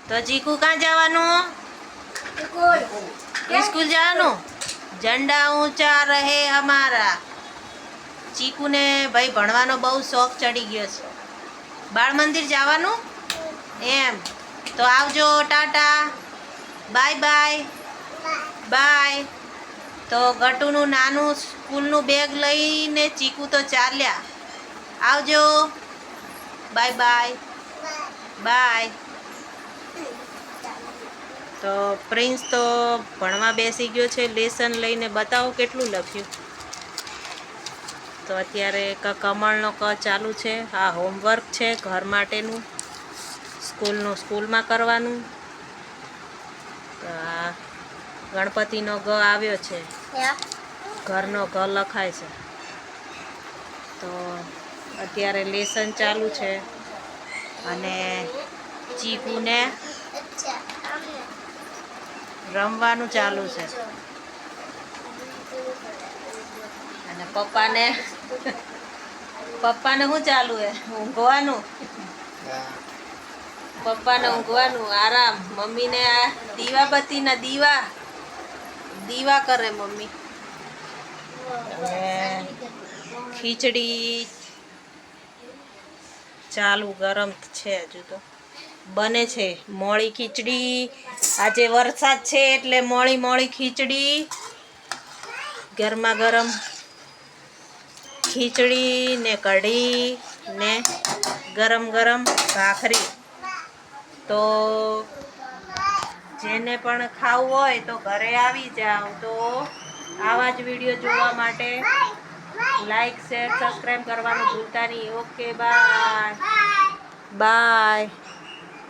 तो चीकू कहाँ जावानू? स्कूल जावानू? झंडा ऊंचा रहे हमारा। चीकू ने भाई भणवानो बहु शौक चढ़ी गयो छे। बाळ मंदिर जावानू एम तो आवजो, टाटा, बाय बाय बाय। तो गटूनु नानू स्कूलनु बेग लईने चीकू तो चाल्या। आवजो, बाय बाय बाय। तो प्रिंस तो भणवा बेसी गयो छे। लेसन लईने बताવો કેટલું લખ્યું। तो अत्यारे कमळनो क चालू छे। आ होमवर्क छे घर माटेनुं, स्कूलनुं स्कूलमां करवानुं। तो आ गणपतिनो ग આવ્યો છે, ઘરનો ઘ લખાય છે। તો અત્યારે લેસન ચાલુ છે અને ચીકુને રમવાનું ચાલુ છે અને પપ્પાને શું ચાલુ હે? ઊંઘવાનું। પપ્પાને ઊંઘવાનું, આરામ। મમ્મીને આ દીવાબત્તીના દીવા કરે મમ્મી। ખીચડી ચાલુ ગરમ છે, હજુ તો બને છે મોળી ખીચડી। આજે વરસાદ છે એટલે મોળી મોળી ખીચડી, ગરમા ગરમ ખીચડી ને કઢી ને ગરમ ગરમ ભાખરી। તો જેને પણ ખાવું હોય તો ઘરે આવી જાઓ। તો આવા જ વિડીયો જોવા માટે લાઈક શેર સબસ્ક્રાઈબ કરવાનું ભૂલતા નહીં। Okay bye bye.